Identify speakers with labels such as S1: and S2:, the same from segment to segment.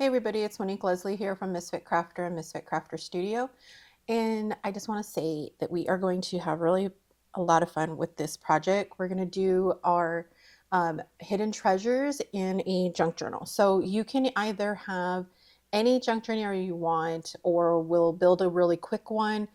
S1: Hey everybody, it's Monique Leslie here from Misfit Crafter and Misfit Crafter Studio. And I just want to say that we are going to have really a lot of fun with this project. We're going to do our hidden treasures in a junk journal. So you can either have any junk journal you want, or we'll build a really quick one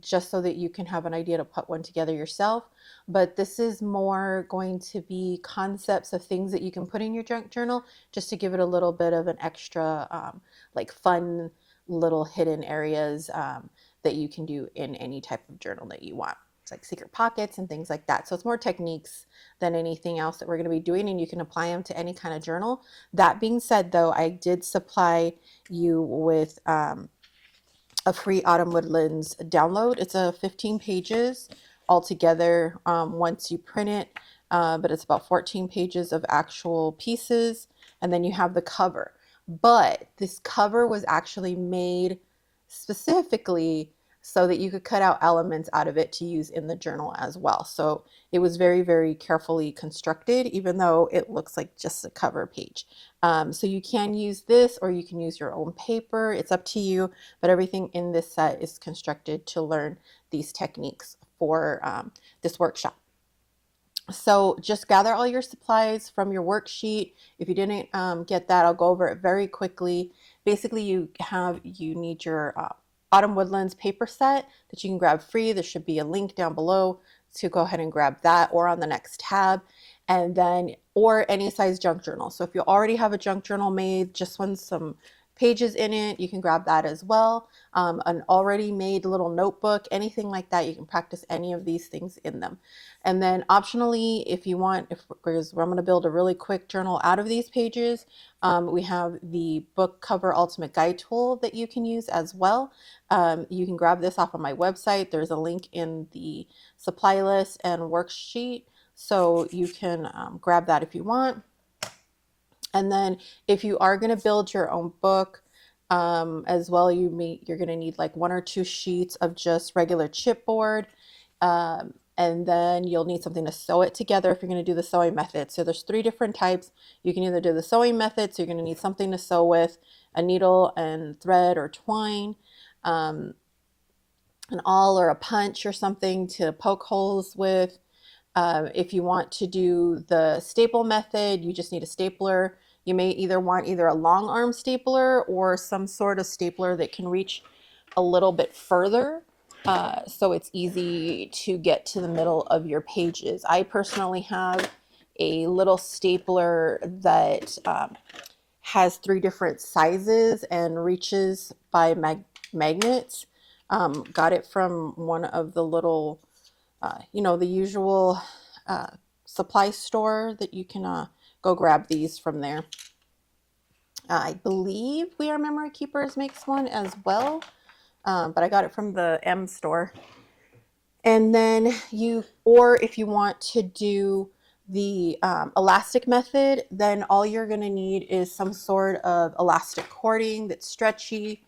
S1: just so that you can have an idea to put one together yourself. But this is more going to be concepts of things that you can put in your junk journal just to give it a little bit of an extra like fun little hidden areas that you can do in any type of journal that you want. It's like secret pockets and things like that. So it's more techniques than anything else that we're going to be doing, and you can apply them to any kind of journal. That being said, though, I did supply you with a free Autumn Woodlands download. It's a 15 pages altogether once you print it, but it's about 14 pages of actual pieces, and then you have the cover. But this cover was actually made specifically so that you could cut out elements out of it to use in the journal as well. So it was very, very carefully constructed, even though it looks like just a cover page. So you can use this, or you can use your own paper. It's up to you, but everything in this set is constructed to learn these techniques for this workshop. So just gather all your supplies from your worksheet. If you didn't get that, I'll go over it very quickly. Basically, you need your Autumn Woodlands paper set that you can grab free. There should be a link down below to go ahead and grab that, or on the next tab. And then, or any size junk journal. So if you already have a junk journal made, just with some pages in it, you can grab that as well. An already made little notebook, anything like that, you can practice any of these things in them. And then optionally, if you want, because I'm going to build a really quick journal out of these pages, we have the book cover ultimate guide tool that you can use as well. You can grab this off of my website. There's a link in the supply list and worksheet, so you can grab that if you want. And then if you are going to build your own book as well, you're going to need like 1 or 2 sheets of just regular chipboard. And then you'll need something to sew it together if you're going to do the sewing method. So there's 3 different types. You can either do the sewing method, so you're going to need something to sew with, a needle and thread or twine, an awl or a punch or something to poke holes with. If you want to do the staple method, you just need a stapler. You may want a long arm stapler or some sort of stapler that can reach a little bit further, so it's easy to get to the middle of your pages. I personally have a little stapler that has 3 different sizes and reaches by magnets. Got it from one of the little the usual supply store that you can go grab these from there. I believe We Are Memory Keepers makes one as well, but I got it from the M store. And then or if you want to do the elastic method, then all you're going to need is some sort of elastic cording that's stretchy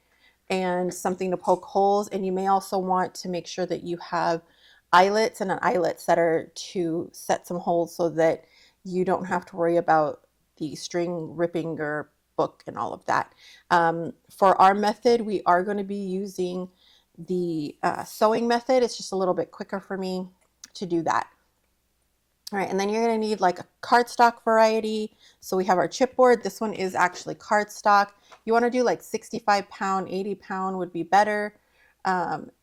S1: and something to poke holes. And you may also want to make sure that you have eyelets and an eyelet setter to set some holes so that you don't have to worry about the string ripping your book and all of that. For our method, we are going to be using the sewing method. It's just a little bit quicker for me to do that. All right, and then you're going to need like a cardstock variety. So we have our chipboard. This one is actually cardstock. You want to do like 65 pound, 80 pound would be better.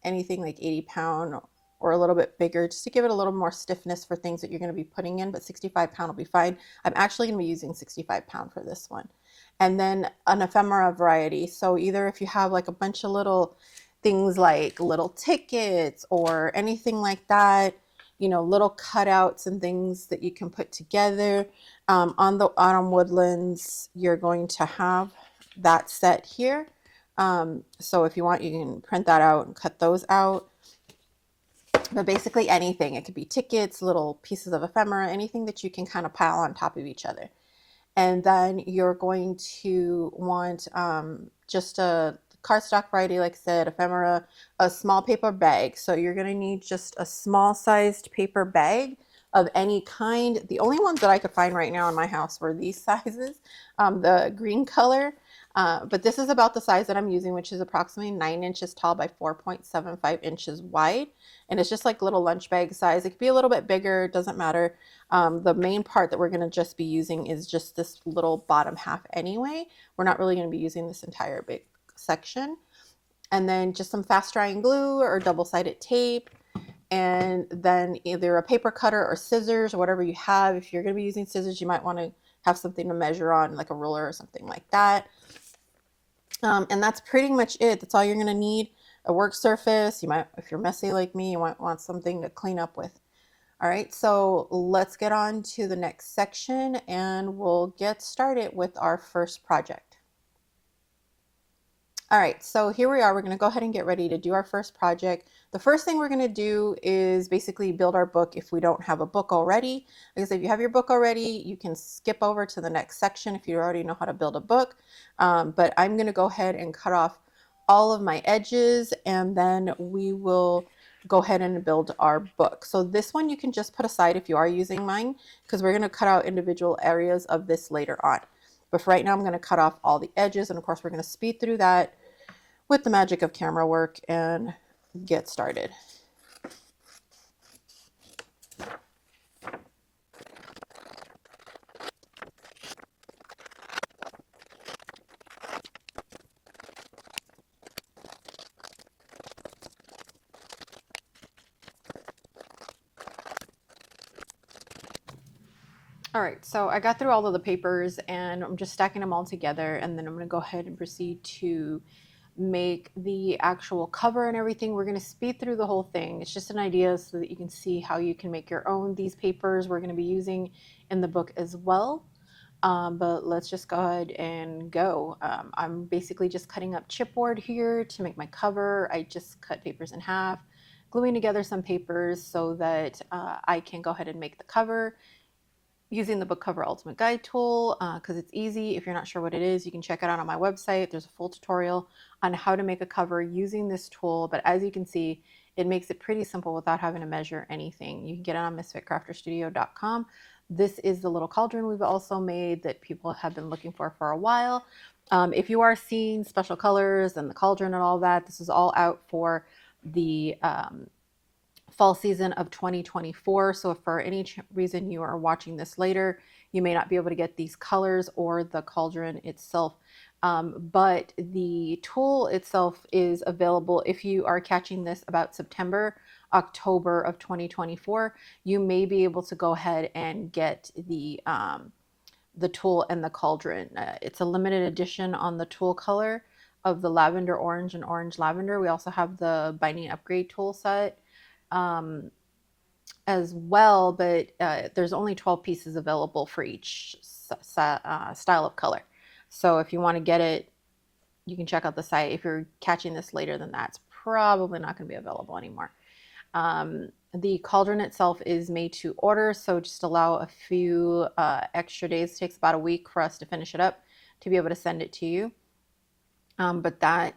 S1: Anything like 80 pound or a little bit bigger, just to give it a little more stiffness for things that you're going to be putting in, but 65 pound will be fine. I'm actually going to be using 65 pound for this one. And then an ephemera variety. So either if you have like a bunch of little things like little tickets or anything like that, little cutouts and things that you can put together. On the Autumn Woodlands, you're going to have that set here. So if you want, you can print that out and cut those out. But basically anything, it could be tickets, little pieces of ephemera, anything that you can kind of pile on top of each other. And then you're going to want just a cardstock variety, like I said, ephemera, a small paper bag. So you're going to need just a small sized paper bag of any kind. The only ones that I could find right now in my house were these sizes, the green color. But this is about the size that I'm using, which is approximately 9 inches tall by 4.75 inches wide. And it's just like little lunch bag size. It could be a little bit bigger, it doesn't matter. The main part that we're going to just be using is just this little bottom half anyway. We're not really going to be using this entire big section. And then just some fast drying glue or double-sided tape, and then either a paper cutter or scissors or whatever you have. If you're going to be using scissors, you might want to have something to measure on, like a ruler or something like that. And that's pretty much it. That's all you're going to need. A work surface. You might, if you're messy like me, you might want something to clean up with. All right, so let's get on to the next section and we'll get started with our first project. All right, so here we are. We're going to go ahead and get ready to do our first project. The first thing we're going to do is basically build our book if we don't have a book already. Because if you have your book already, you can skip over to the next section if you already know how to build a book. But I'm going to go ahead and cut off all of my edges, and then we will go ahead and build our book. So this one you can just put aside if you are using mine, because we're going to cut out individual areas of this later on. But for right now, I'm going to cut off all the edges, and of course, we're going to speed through that with the magic of camera work and get started. All right, so I got through all of the papers and I'm just stacking them all together, and then I'm going to go ahead and proceed to make the actual cover and everything. We're going to speed through the whole thing. It's just an idea so that you can see how you can make your own. These papers we're going to be using in the book as well. But let's just go ahead and go. I'm basically just cutting up chipboard here to make my cover. I just cut papers in half, gluing together some papers so that I can go ahead and make the cover using the book cover ultimate guide tool, because it's easy. If you're not sure what it is, you can check it out on my website. There's a full tutorial on how to make a cover using this tool. But as you can see, it makes it pretty simple without having to measure anything. You can get it on misfitcrafterstudio.com. This is the little cauldron we've also made that people have been looking for a while. If you are seeing special colors and the cauldron and all that, this is all out for the fall season of 2024. So if for any reason you are watching this later, you may not be able to get these colors or the cauldron itself. But the tool itself is available if you are catching this about September, October of 2024. You may be able to go ahead and get the tool and the cauldron. It's a limited edition on the tool color of the lavender orange and orange lavender. We also have the binding upgrade tool set as well, but there's only 12 pieces available for each style of color. So if you want to get it, you can check out the site. If you're catching this later than that, it's probably not going to be available anymore. The cauldron itself is made to order, so just allow a few extra days. It takes about a week for us to finish it up to be able to send it to you. But that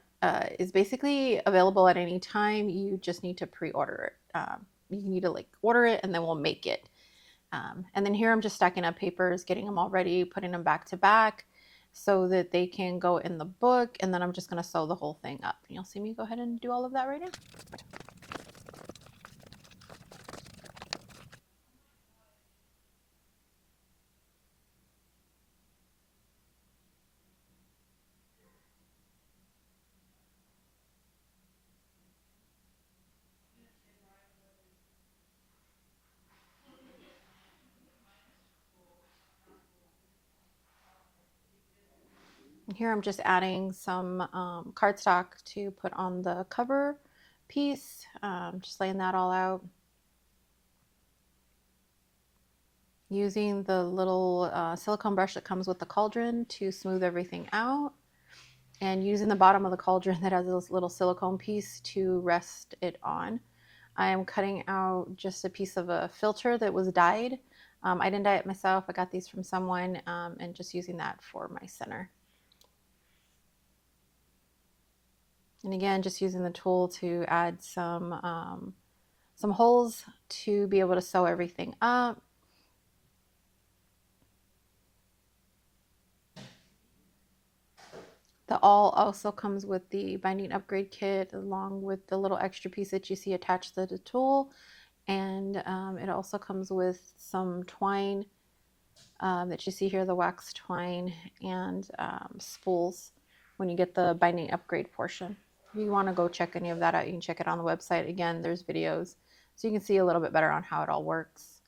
S1: is basically available at any time. You just need to pre-order it. You need to like order it and then we'll make it. And then here I'm just stacking up papers, getting them all ready, putting them back to back so that they can go in the book. And then I'm just going to sew the whole thing up. And you'll see me go ahead and do all of that right now. Here I'm just adding some cardstock to put on the cover piece, just laying that all out. Using the little silicone brush that comes with the cauldron to smooth everything out, and using the bottom of the cauldron that has this little silicone piece to rest it on. I am cutting out just a piece of a filter that was dyed. I didn't dye it myself. I got these from someone, and just using that for my center. And again, just using the tool to add some some holes to be able to sew everything up. The awl also comes with the binding upgrade kit along with the little extra piece that you see attached to the tool. And it also comes with some twine that you see here, the wax twine, and spools when you get the binding upgrade portion. If you want to go check any of that out, you can check it on the website. Again, there's videos so you can see a little bit better on how it all works.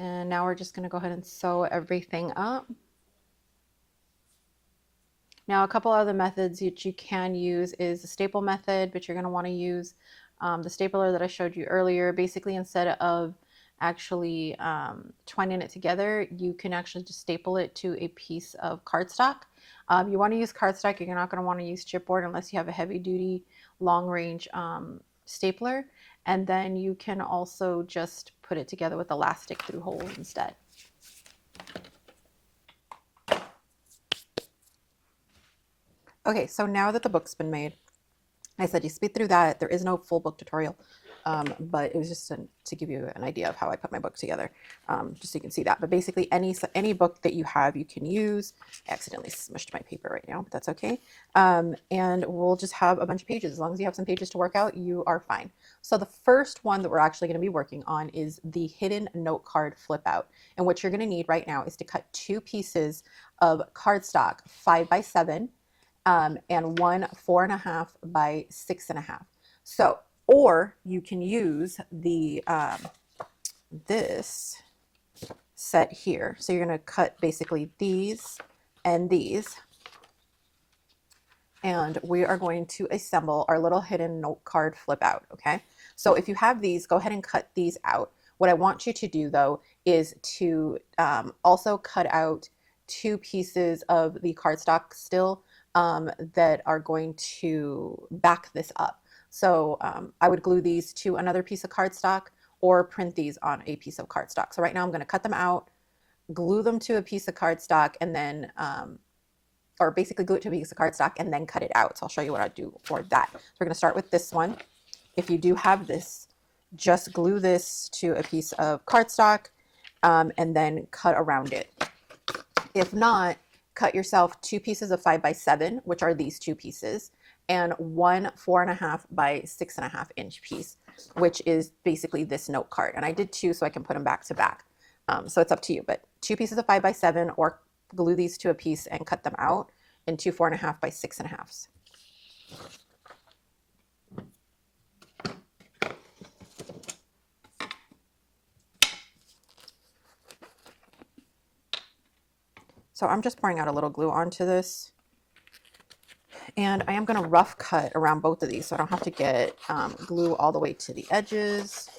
S1: And now we're just going to go ahead and sew everything up. Now, a couple other methods that you can use is the staple method, but you're going to want to use the stapler that I showed you earlier. Basically, instead of actually twining it together, you can actually just staple it to a piece of cardstock. You want to use cardstock. You're not going to want to use chipboard unless you have a heavy-duty, long-range stapler. And then you can also just put it together with elastic through holes instead. Okay, so now that the book's been made, I said you speed through that. There is no full book tutorial, but it was just to give you an idea of how I put my book together, just so you can see that. But basically, any book that you have, you can use. I accidentally smushed my paper right now, but that's okay. And we'll just have a bunch of pages. As long as you have some pages to work out, you are fine. So the first one that we're actually going to be working on is the hidden note card flip out. And what you're going to need right now is to cut 2 pieces of cardstock 5x7. And one 4.5 by 6.5. So, or you can use the this set here. So you're going to cut basically these and these, and we are going to assemble our little hidden note card flip out. Okay. So if you have these, go ahead and cut these out. What I want you to do though is to also cut out 2 pieces of the cardstock still. That are going to back this up. So I would glue these to another piece of cardstock or print these on a piece of cardstock. So right now I'm going to cut them out, glue them to a piece of cardstock, and then, or basically glue it to a piece of cardstock and then cut it out. So I'll show you what I do for that. So we're going to start with this one. If you do have this, just glue this to a piece of cardstock and then cut around it. If not, cut yourself 2 pieces of 5x7, which are these 2 pieces, and one 4.5 by 6.5 inch piece, which is basically this note card. And I did 2 so I can put them back to back. So it's up to you, but 2 pieces of 5x7, or glue these to a piece and cut them out in 2 4.5 by 6.5s. So I'm just pouring out a little glue onto this, and I am going to rough cut around both of these so I don't have to get glue all the way to the edges.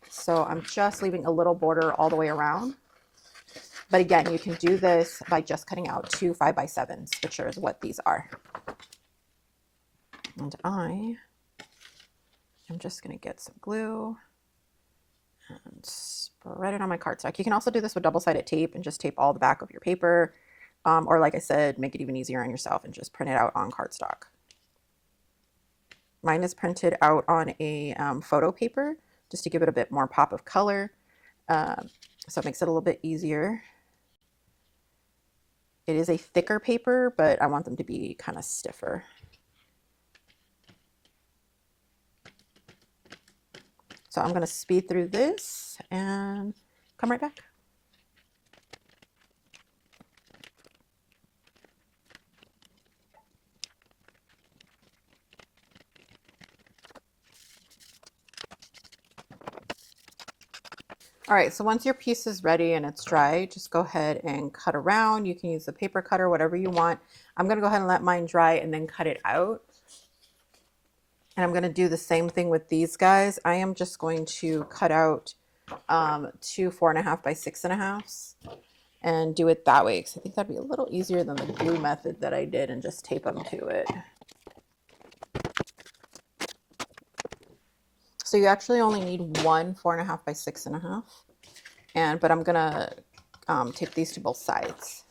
S1: So I'm just leaving a little border all the way around. But again, you can do this by just cutting out 2 5x7s, which is what these are. And I am just going to get some glue and spread it on my cardstock. You can also do this with double-sided tape and just tape all the back of your paper. Or like I said, make it even easier on yourself and just print it out on cardstock. Mine is printed out on a photo paper just to give it a bit more pop of color. So it makes it a little bit easier. It is a thicker paper, but I want them to be kind of stiffer. So I'm going to speed through this and come right back. All right, so once your piece is ready and it's dry, just go ahead and cut around. You can use the paper cutter, whatever you want. I'm going to go ahead and let mine dry and then cut it out. And I'm going to do the same thing with these guys. I am just going to cut out 2 4.5 by 6.5s and do it that way, because I think that'd be a little easier than the glue method that I did and just tape them to it. So you actually only need one 4.5 by 6.5, but I'm gonna tape these to both sides.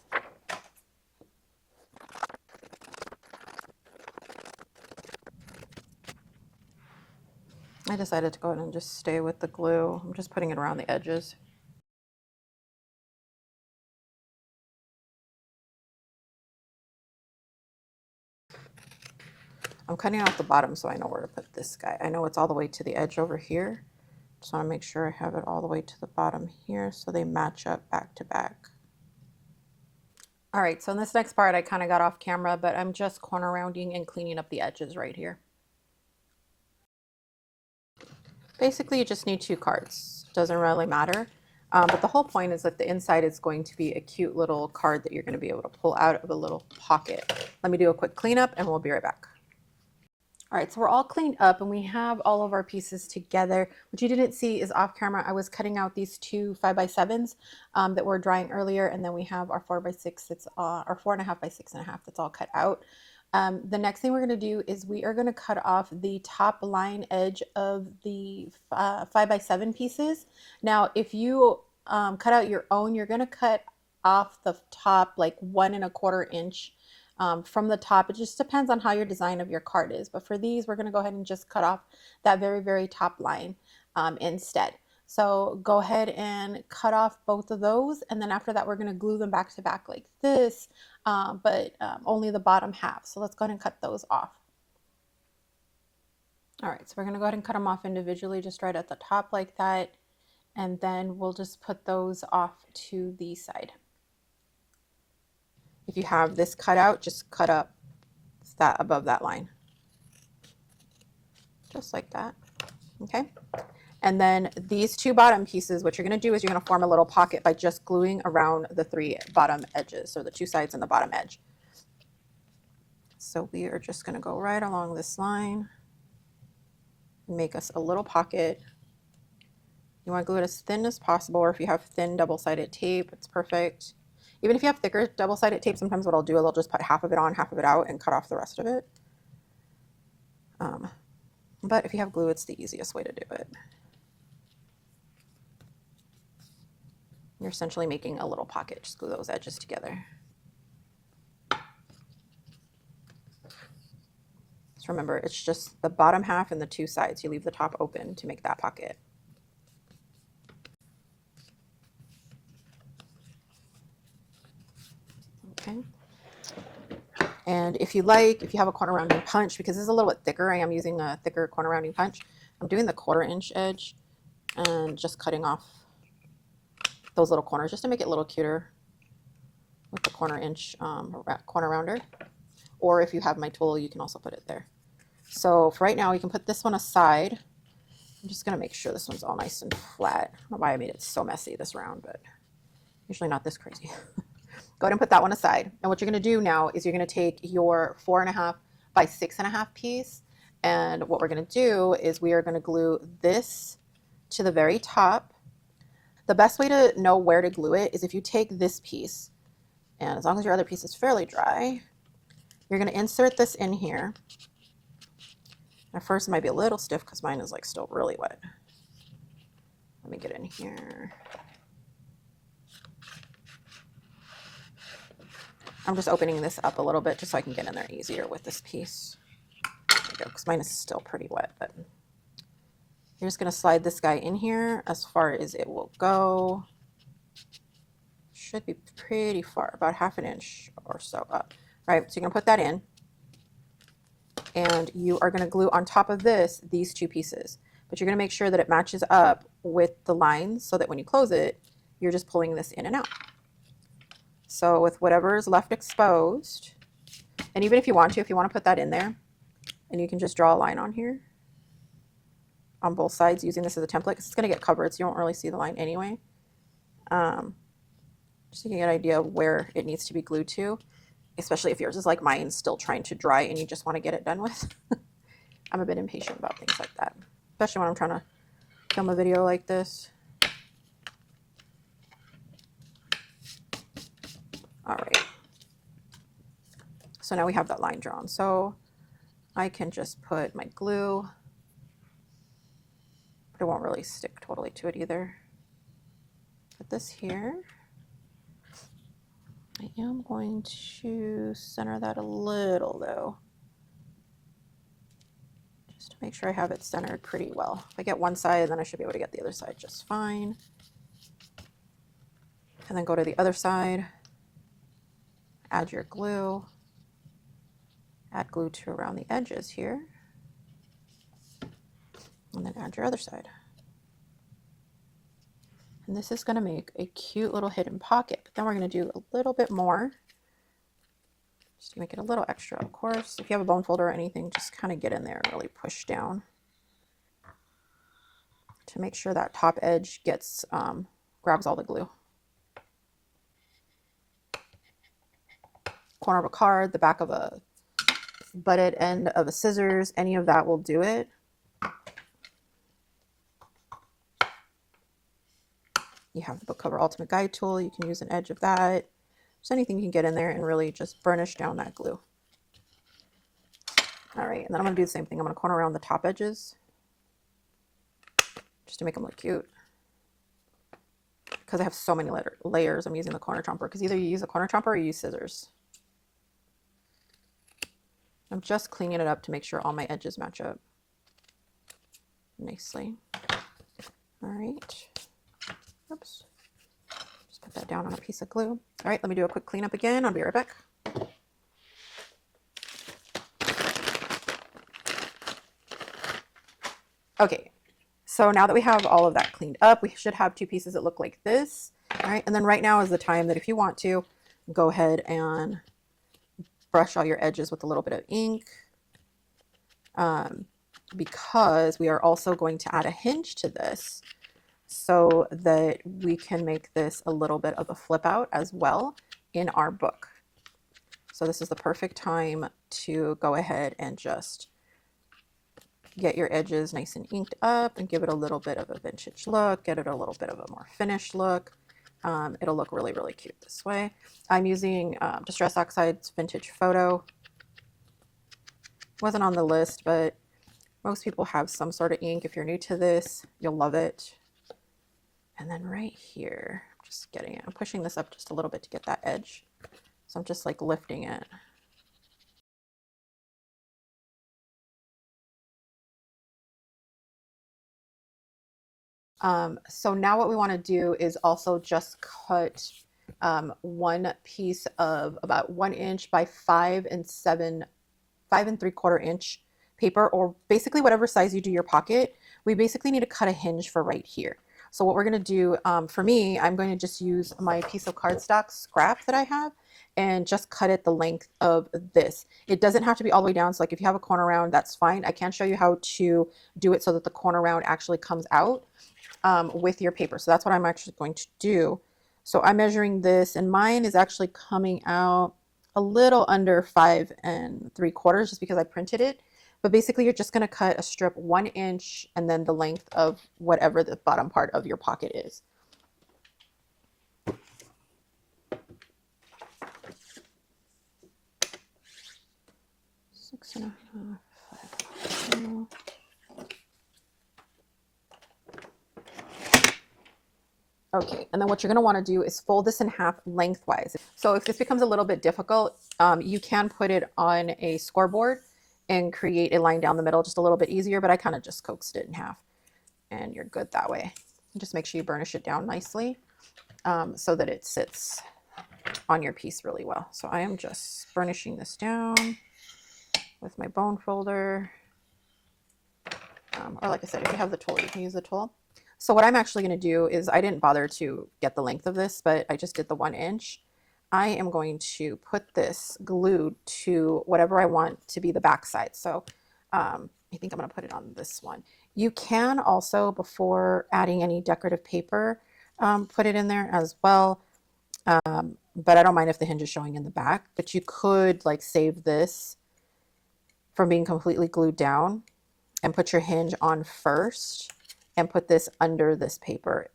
S1: I decided to go ahead and just stay with the glue. I'm just putting it around the edges. I'm cutting off the bottom so I know where to put this guy. I know it's all the way to the edge over here. Just want to make sure I have it all the way to the bottom here so they match up back to back. All right, so in this next part I kind of got off camera, but I'm just corner rounding and cleaning up the edges right here. Basically, you just need 2 cards. Doesn't really matter. But the whole point is that the inside is going to be a cute little card that you're going to be able to pull out of a little pocket. Let me do a quick cleanup and we'll be right back. All right, so we're all cleaned up and we have all of our pieces together. What you didn't see is off camera, I was cutting out these 2 5x7s that were drying earlier, and then we have our 4x6 that's our 4.5 by 6.5 that's all cut out. The next thing we're going to do is we are going to cut off the top line edge of the 5x7 pieces. Now, if you cut out your own, you're going to cut off the top like 1 1/4 inch from the top. It just depends on how your design of your card is. But for these, we're going to go ahead and just cut off that very, very top line instead. So go ahead and cut off both of those. And then after that, we're going to glue them back to back like this, but only the bottom half. So let's go ahead and cut those off. All right, so we're going to go ahead and cut them off individually, just right at the top like that. And then we'll just put those off to the side. If you have this cut out, just cut up that above that line. Just like that. Okay. And then these 2 bottom pieces, what you're going to do is you're going to form a little pocket by just gluing around the 3 bottom edges, so the 2 sides and the bottom edge. So we are just going to go right along this line, make us a little pocket. You want to glue it as thin as possible, or if you have thin double-sided tape, it's perfect. Even if you have thicker double-sided tape, sometimes what I'll do is I'll just put half of it on, half of it out, and cut off the rest of it. But if you have glue, it's the easiest way to do it. You're essentially making a little pocket. Just glue those edges together. Just remember, it's just the bottom half and the 2 sides. You leave the top open to make that pocket. Okay. And if you like, if you have a corner rounding punch, because this is a little bit thicker, I am using a thicker corner rounding punch. I'm doing the 1/4 inch edge and just cutting off those little corners just to make it a little cuter with the 1/4 inch corner rounder. Or if you have my tool, you can also put it there. So for right now, we can put this one aside. I'm just going to make sure this one's all nice and flat. I don't know why I made it so messy this round, but usually not this crazy. Go ahead and put that one aside. And what you're going to do now is you're going to take your 4.5 by 6.5 piece. And what we're going to do is we are going to glue this to the very top. The best way to know where to glue it is if you take this piece, and as long as your other piece is fairly dry, you're going to insert this in here. At first it might be a little stiff because mine is like still really wet. Let me get in here. I'm just opening this up a little bit just so I can get in there easier with this piece. There we go, because mine is still pretty wet. But you're just going to slide this guy in here as far as it will go. Should be pretty far, about 1/2 inch or so up. Right, so you're going to put that in. And you are going to glue on top of this these 2 pieces. But you're going to make sure that it matches up with the lines so that when you close it, you're just pulling this in and out. So with whatever is left exposed, and even if you want to put that in there, and you can just draw a line on here on both sides using this as a template, because it's going to get covered, so you won't really see the line anyway. Just to get an idea of where it needs to be glued to, especially if yours is like mine, still trying to dry and you just want to get it done with. I'm a bit impatient about things like that, especially when I'm trying to film a video like this. All right. So now we have that line drawn. So I can just put my glue, but it won't really stick totally to it either. Put this here. I am going to center that a little though. Just Make sure I have it centered pretty well. If I get one side, then I should be able to get the other side just fine. And then go to the other side, add your glue, add glue to around the edges here, and then add your other side. And this is going to make a cute little hidden pocket, but then we're going to do a little bit more just to make it a little extra. Of course, if you have a bone folder or anything, just kind of get in there and really push down to make sure that top edge gets grabs all the glue. Corner of a card, the back of a butted end of a scissors, any of that will do it. You have the book cover ultimate guide tool. You can use an edge of that. Just anything you can get in there and really just burnish down that glue. All right, and then I'm going to do the same thing. I'm going to corner around the top edges just to make them look cute. Because I have so many layers, I'm using the corner chomper, because either you use a corner chomper or you use scissors. I'm just cleaning it up to make sure all my edges match up nicely. All right. Oops. Just put that down on a piece of glue. All right, let me do a quick cleanup again. I'll be right back. Okay, so now that we have all of that cleaned up, we should have two pieces that look like this. All right, and then right now is the time that if you want to, go ahead and brush all your edges with a little bit of ink, because we are also going to add a hinge to this so that we can make this a little bit of a flip out as well in our book. So this is the perfect time to go ahead and just get your edges nice and inked up and give it a little bit of a vintage look, get it a little bit of a more finished look. It'll look really, really cute this way. I'm using Distress Oxide's Vintage Photo. Wasn't on the list, but most people have some sort of ink. If you're new to this, you'll love it. And then right here, just getting it, I'm pushing this up just a little bit to get that edge. So I'm just like lifting it. So now what we want to do is also just cut one piece of about 1 inch by 5 3/4 inch paper, or basically whatever size you do your pocket. We basically need to cut a hinge for right here. So what we're going to do, for me, I'm going to just use my piece of cardstock scrap that I have and just cut it the length of this. It doesn't have to be all the way down. So like if you have a corner round, that's fine. I can show you how to do it so that the corner round actually comes out with your paper. So that's what I'm actually going to do. So I'm measuring this, and mine is actually coming out a little under 5 3/4 just because I printed it. But basically you're just going to cut a strip 1 inch and then the length of whatever the bottom part of your pocket is. Six and a half, 5. Okay, and then what you're going to want to do is fold this in half lengthwise. So if this becomes a little bit difficult, you can put it on a scoreboard and create a line down the middle just a little bit easier, but I kind of just coaxed it in half and you're good that way. Just make sure you burnish it down nicely so that it sits on your piece really well. So I am just burnishing this down with my bone folder. Or like I said, if you have the tool, you can use the tool. So what I'm actually going to do is, I didn't bother to get the length of this, but I just did the 1 inch. I am going to put this glued to whatever I want to be the back side. So I think I'm going to put it on this one. You can also, before adding any decorative paper, put it in there as well. But I don't mind if the hinge is showing in the back, but you could like save this from being completely glued down and put your hinge on first and put this under this paper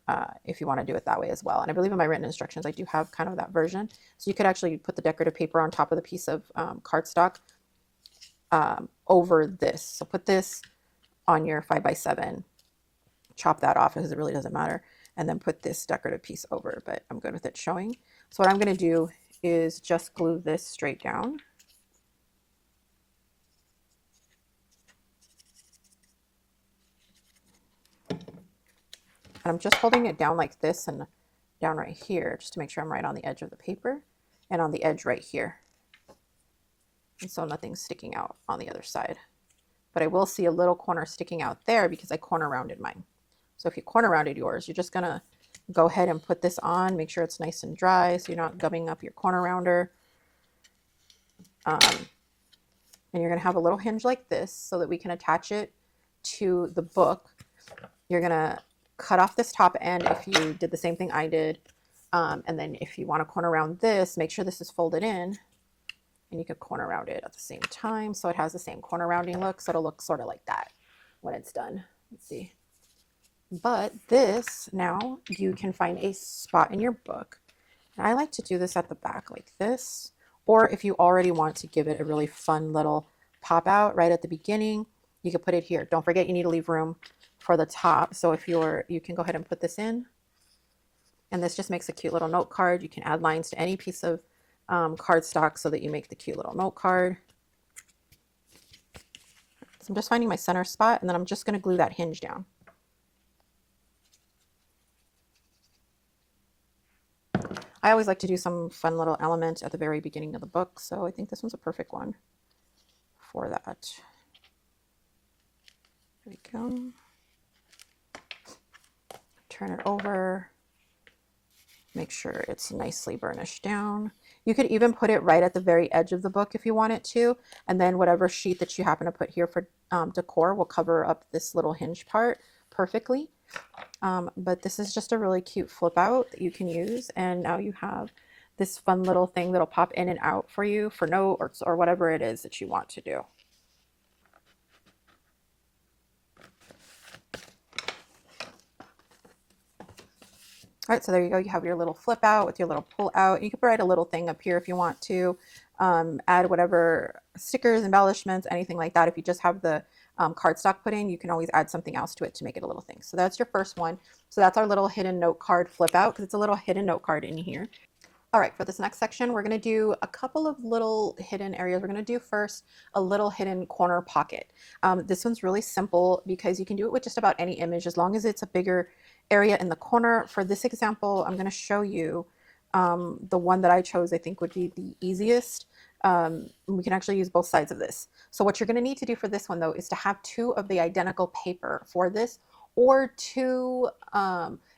S1: if you want to do it that way as well. And I believe in my written instructions, I do have kind of that version. So you could actually put the decorative paper on top of the piece of cardstock over this. So put this on your 5x7, chop that off because it really doesn't matter, and then put this decorative piece over, but I'm good with it showing. So what I'm going to do is just glue this straight down. And I'm just holding it down like this and down right here, just to make sure I'm right on the edge of the paper and on the edge right here. And so nothing's sticking out on the other side. But I will see a little corner sticking out there because I corner rounded mine. So if you corner rounded yours, you're just gonna go ahead and put this on, make sure it's nice and dry so you're not gumming up your corner rounder. And you're gonna have a little hinge like this so that we can attach it to the book. You're gonna cut off this top end if you did the same thing I did. And then if you want to corner round this, make sure this is folded in, and you can corner round it at the same time so it has the same corner rounding look. So it'll look sort of like that when it's done. Let's see. But this, now you can find a spot in your book. And I like to do this at the back like this. Or if you already want to give it a really fun little pop out right at the beginning, you can put it here. Don't forget you need to leave room for the top. So if you can go ahead and put this in. And this just makes a cute little note card. You can add lines to any piece of cardstock so that you make the cute little note card. So I'm just finding my center spot, and then I'm just going to glue that hinge down. I always like to do some fun little element at the very beginning of the book, so I think this one's a perfect one for that. There we go. Turn it over. Make sure it's nicely burnished down. You could even put it right at the very edge of the book if you want it to, and then whatever sheet that you happen to put here for decor will cover up this little hinge part perfectly. But this is just a really cute flip out that you can use, and now you have this fun little thing that'll pop in and out for you for notes or whatever it is that you want to do. All right, so there you go. You have your little flip out with your little pull out. You can write a little thing up here if you want to. Add whatever stickers, embellishments, anything like that. If you just have the cardstock put in, you can always add something else to it to make it a little thing. So that's your first one. So that's our little hidden note card flip out, because it's a little hidden note card in here. All right, for this next section, we're going to do a couple of little hidden areas. We're going to do first a little hidden corner pocket. This one's really simple because you can do it with just about any image as long as it's a bigger area in the corner. For this example, I'm going to show you the one that I chose. I think would be the easiest. We can actually use both sides of this. So what you're going to need to do for this one, though, is to have two of the identical paper for this, or two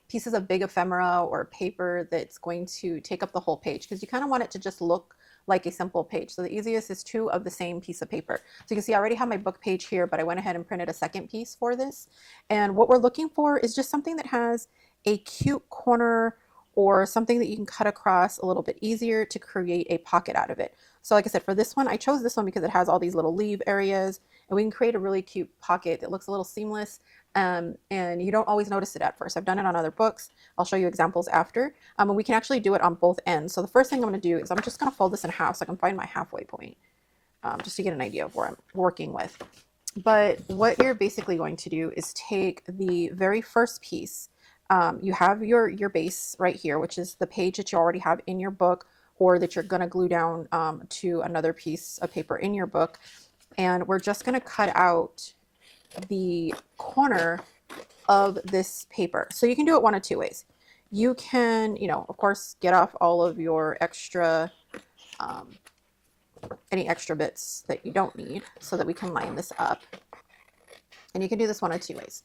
S1: pieces of big ephemera or paper that's going to take up the whole page, because you kind of want it to just look like a simple page. So the easiest is two of the same piece of paper. So you can see I already have my book page here, but I went ahead and printed a second piece for this. And what we're looking for is just something that has a cute corner or something that you can cut across a little bit easier to create a pocket out of it. So like I said, for this one, I chose this one because it has all these little leave areas, and we can create a really cute pocket that looks a little seamless. And you don't always notice it at first. I've done it on other books. I'll show you examples after. And we can actually do it on both ends. So the first thing I'm going to do is I'm just going to fold this in half so I can find my halfway point, just to get an idea of where I'm working with. But what you're basically going to do is take the very first piece. You have your base right here, which is the page that you already have in your book, or that you're going to glue down to another piece of paper in your book. And we're just going to cut out the corner of this paper. So you can do it one of two ways. You can, of course, get off all of your extra, any extra bits that you don't need so that we can line this up. And you can do this one of two ways.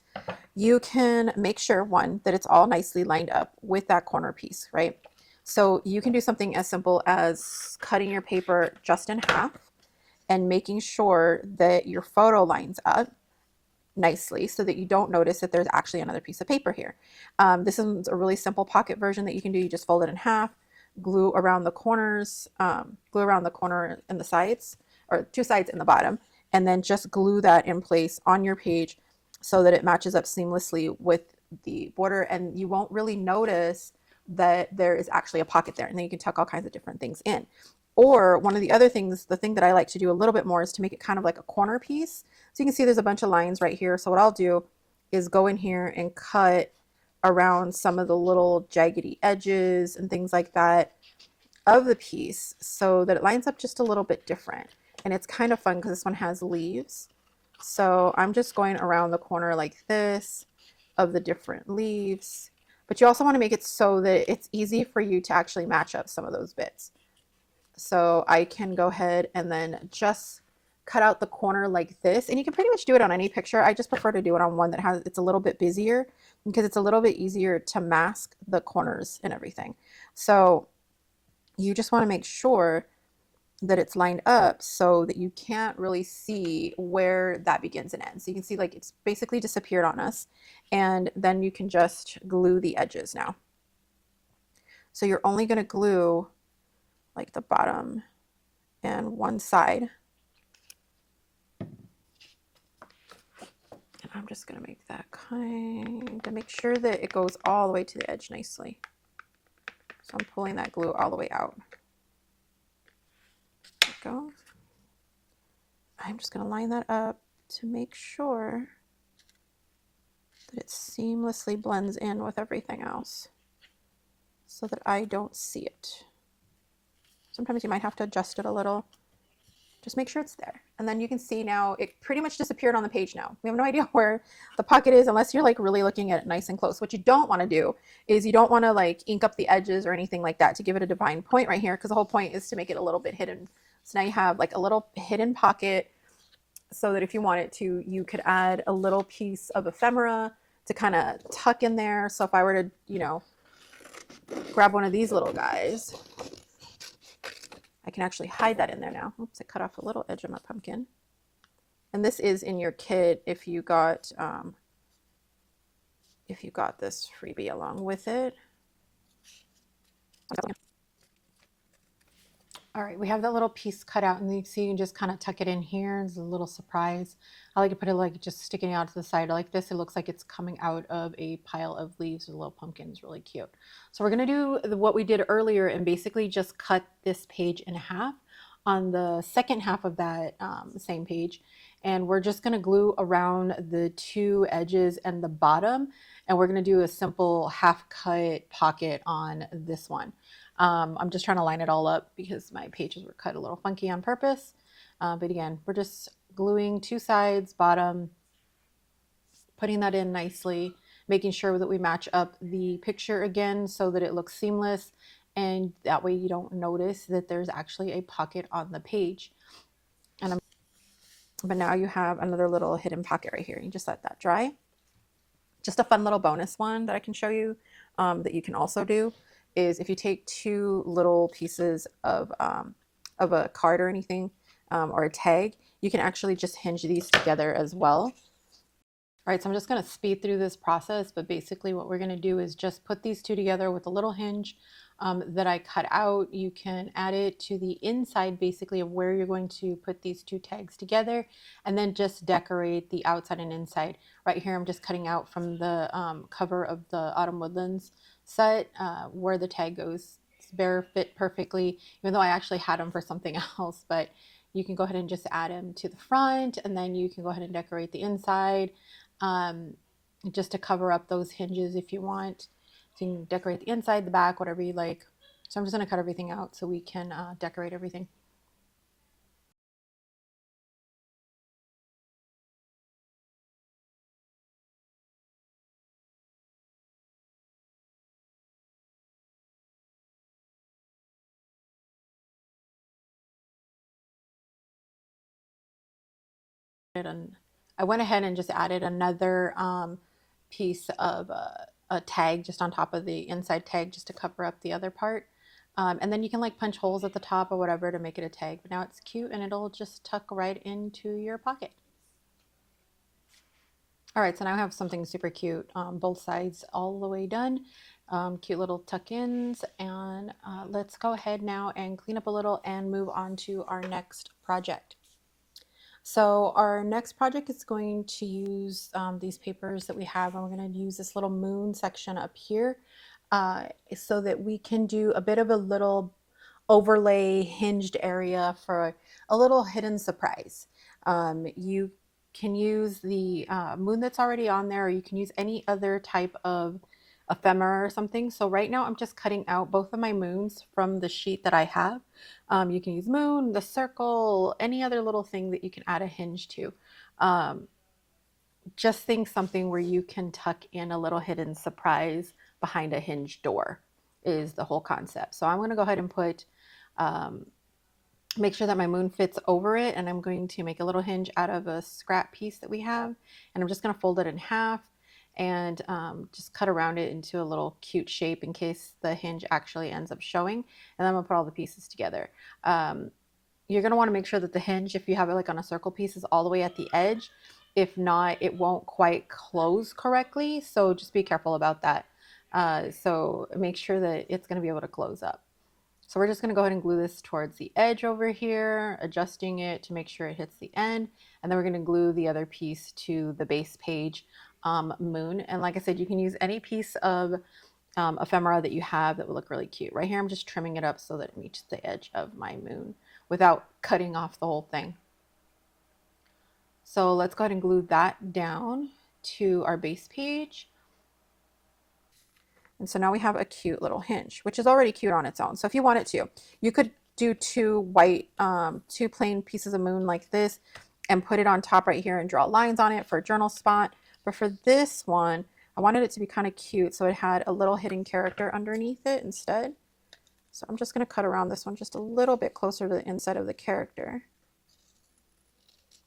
S1: You can make sure, one, that it's all nicely lined up with that corner piece, right? So you can do something as simple as cutting your paper just in half and making sure that your photo lines up nicely so that you don't notice that there's actually another piece of paper here. This is a really simple pocket version that you can do. You just fold it in half, glue around the corners, glue around the corner and the sides, or two sides and the bottom, and then just glue that in place on your page so that it matches up seamlessly with the border, and you won't really notice that there is actually a pocket there, and then you can tuck all kinds of different things in. Or one of the other things, the thing that I like to do a little bit more, is to make it kind of like a corner piece. So you can see there's a bunch of lines right here. So what I'll do is go in here and cut around some of the little jaggedy edges and things like that of the piece so that it lines up just a little bit different. And it's kind of fun because this one has leaves. So I'm just going around the corner like this of the different leaves. But you also want to make it so that it's easy for you to actually match up some of those bits. So I can go ahead and then just cut out the corner like this. And you can pretty much do it on any picture. I just prefer to do it on one that has, it's a little bit busier because it's a little bit easier to mask the corners and everything. So you just want to make sure that it's lined up so that you can't really see where that begins and ends. So you can see like it's basically disappeared on us. And then you can just glue the edges now. So you're only going to glue like the bottom and one side. And I'm just going to make that kind of make sure that it goes all the way to the edge nicely. So I'm pulling that glue all the way out. There it goes. I'm just going to line that up to make sure that it seamlessly blends in with everything else so that I don't see it. Sometimes you might have to adjust it a little. Just make sure it's there. And then you can see now it pretty much disappeared on the page now. We have no idea where the pocket is unless you're like really looking at it nice and close. What you don't want to do is you don't want to like ink up the edges or anything like that to give it a divine point right here, because the whole point is to make it a little bit hidden. So now you have like a little hidden pocket so that if you wanted to, you could add a little piece of ephemera to kind of tuck in there. So if I were to, you know, grab one of these little guys, I can actually hide that in there now. Oops, I cut off a little edge of my pumpkin. And this is in your kit if you got this freebie along with it. All right, we have that little piece cut out, and you see you can just kind of tuck it in here. It's a little surprise. I like to put it like just sticking out to the side like this. It looks like it's coming out of a pile of leaves with a little pumpkin. It's really cute. So we're gonna do what we did earlier and basically just cut this page in half on the second half of that same page. And we're just gonna glue around the two edges and the bottom. And we're gonna do a simple half cut pocket on this one. I'm just trying to line it all up because my pages were cut a little funky on purpose. But again, we're just gluing two sides, bottom, putting that in nicely, making sure that we match up the picture again so that it looks seamless. And that way you don't notice that there's actually a pocket on the page. But now you have another little hidden pocket right here. You just let that dry. Just a fun little bonus one that I can show you that you can also do is if you take two little pieces of a card or anything or a tag, you can actually just hinge these together as well. All right, so I'm just going to speed through this process, but basically what we're going to do is just put these two together with a little hinge that I cut out. You can add it to the inside basically of where you're going to put these two tags together, and then just decorate the outside and inside. Right here I'm just cutting out from the cover of the Autumn Woodlands set where the tag goes. It's bare fit perfectly, even though I actually had them for something else, but you can go ahead and just add them to the front, and then you can go ahead and decorate the inside just to cover up those hinges if you want. So you can decorate the inside, the back, whatever you like. So I'm just going to cut everything out so we can decorate everything. And I went ahead and just added another piece of a tag just on top of the inside tag just to cover up the other part. And then you can like punch holes at the top or whatever to make it a tag. But now it's cute and it'll just tuck right into your pocket. All right, so now I have something super cute. Both sides all the way done. Cute little tuck-ins. And let's go ahead now and clean up a little and move on to our next project. So our next project is going to use these papers that we have, and we're going to use this little moon section up here so that we can do a bit of a little overlay hinged area for a little hidden surprise. You can use the moon that's already on there, or you can use any other type of ephemera or something. So right now I'm just cutting out both of my moons from the sheet that I have. You can use moon, the circle, any other little thing that you can add a hinge to. just think something where you can tuck in a little hidden surprise behind a hinged door is the whole concept. So I'm going to go ahead and put, make sure that my moon fits over it. And I'm going to make a little hinge out of a scrap piece that we have. And I'm just going to fold it in half and just cut around it into a little cute shape in case the hinge actually ends up showing. And then I'm going to put all the pieces together. You're going to want to make sure that the hinge, if you have it like on a circle piece, is all the way at the edge. If not, it won't quite close correctly. So just be careful about that. So make sure that it's going to be able to close up. So we're just going to go ahead and glue this towards the edge over here, adjusting it to make sure it hits the end. And then we're going to glue the other piece to the base page moon. And like I said, you can use any piece of ephemera that you have that will look really cute. Right here, I'm just trimming it up so that it meets the edge of my moon without cutting off the whole thing. So let's go ahead and glue that down to our base page. And so now we have a cute little hinge, which is already cute on its own. So if you wanted to, you could do two plain pieces of moon like this and put it on top right here and draw lines on it for a journal spot. But for this one, I wanted it to be kind of cute, so it had a little hidden character underneath it instead. So I'm just going to cut around this one just a little bit closer to the inside of the character.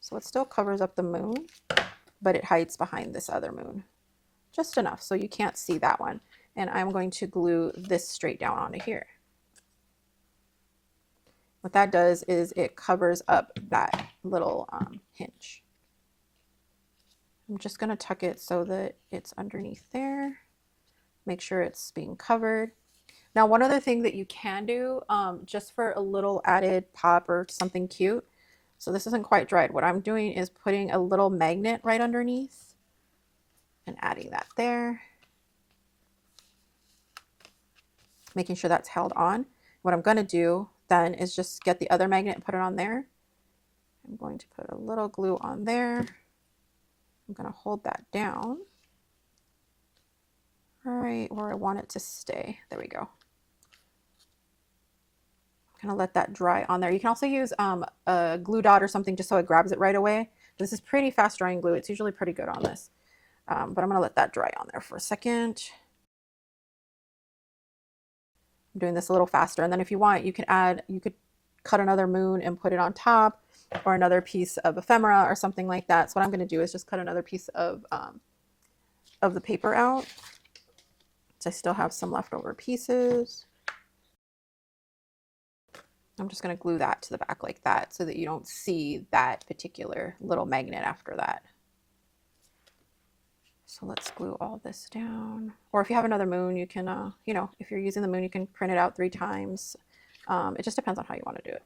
S1: So it still covers up the moon, but it hides behind this other moon. Just enough so you can't see that one. And I'm going to glue this straight down onto here. What that does is it covers up that little hinge. I'm just going to tuck it so that it's underneath there. Make sure it's being covered. Now, one other thing that you can do, just for a little added pop or something cute, so this isn't quite dried. What I'm doing is putting a little magnet right underneath and adding that there. Making sure that's held on. What I'm going to do then is just get the other magnet and put it on there. I'm going to put a little glue on there. I'm going to hold that down right where I want it to stay. There we go. I'm going to let that dry on there. You can also use a glue dot or something just so it grabs it right away. This is pretty fast drying glue. It's usually pretty good on this. But I'm going to let that dry on there for a second. I'm doing this a little faster. And then if you want, you could cut another moon and put it on top, or another piece of ephemera or something like that. So what I'm going to do is just cut another piece of the paper out. So I still have some leftover pieces. I'm just going to glue that to the back like that so that you don't see that particular little magnet after that. So let's glue all this down. Or if you have another moon, you can, you know, if you're using the moon, you can print it out 3 times. It just depends on how you want to do it.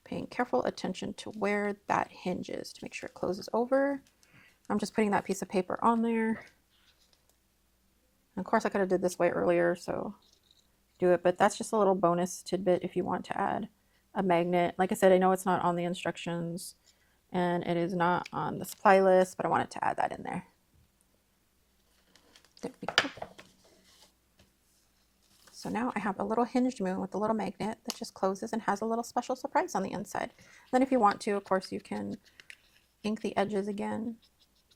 S1: Paying careful attention to where that hinge is to make sure it closes over. I'm just putting that piece of paper on there. And of course, I could have did this way earlier, so do it. But that's just a little bonus tidbit if you want to add a magnet. Like I said, I know it's not on the instructions. And it is not on the supply list, but I wanted to add that in there. There we go. So now I have a little hinged moon with a little magnet that just closes and has a little special surprise on the inside. Then if you want to, of course, you can ink the edges again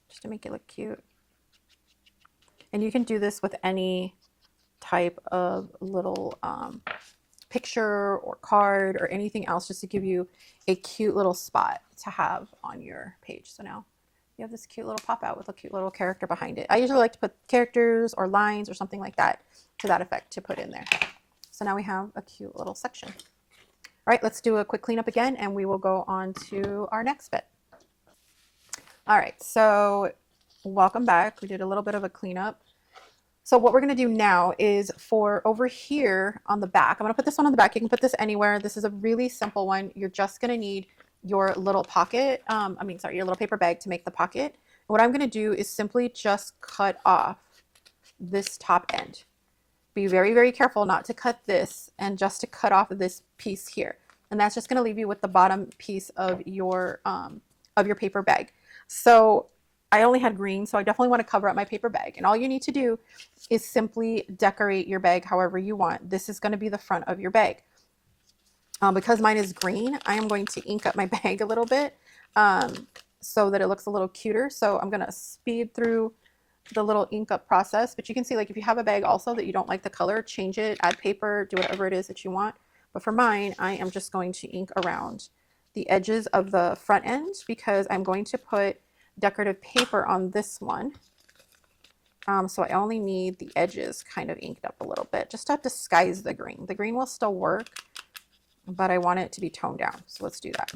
S1: just to make it look cute. And you can do this with any type of little picture or card or anything else, just to give you a cute little spot to have on your page. So now you have this cute little pop out with a cute little character behind it. I usually like to put characters or lines or something like that to that effect to put in there. So now we have a cute little section. All right, let's do a quick cleanup again and we will go on to our next bit. All right, so welcome back. We did a little bit of a cleanup. So what we're going to do now is for over here on the back, I'm going to put this one on the back. You can put this anywhere. This is a really simple one. You're just going to need your little pocket, your little paper bag to make the pocket. And what I'm going to do is simply just cut off this top end. Be very, very careful not to cut this and just to cut off this piece here. And that's just going to leave you with the bottom piece of your paper bag. So I only had green, so I definitely want to cover up my paper bag. And all you need to do is simply decorate your bag however you want. This is going to be the front of your bag. Because mine is green, I am going to ink up my bag a little bit so that it looks a little cuter. So I'm going to speed through the little ink up process, but you can see, like, if you have a bag also that you don't like the color, change it, add paper, do whatever it is that you want. But for mine, I am just going to ink around the edges of the front end because I'm going to put decorative paper on this one. So I only need the edges kind of inked up a little bit just to disguise the green. The green will still work, but I want it to be toned down. So let's do that.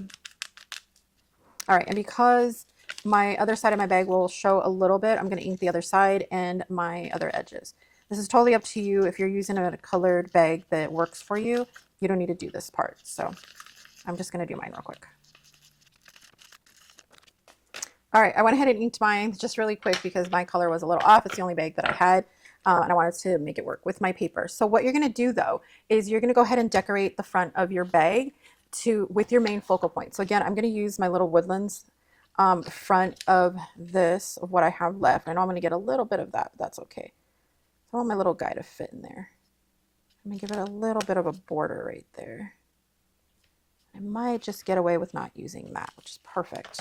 S1: All right, and because my other side of my bag will show a little bit, I'm going to ink the other side and my other edges. This is totally up to you. If you're using a colored bag that works for you, you don't need to do this part. So I'm just going to do mine real quick. All right, I went ahead and inked mine just really quick because my color was a little off. It's the only bag that I had, and I wanted to make it work with my paper. So what you're going to do, though, is you're going to go ahead and decorate the front of your bag with your main focal point. So again, I'm going to use my little woodlands front of this, of what I have left. I know I'm going to get a little bit of that, but that's okay. I want my little guy to fit in there. I'm going to give it a little bit of a border right there. I might just get away with not using that, which is perfect.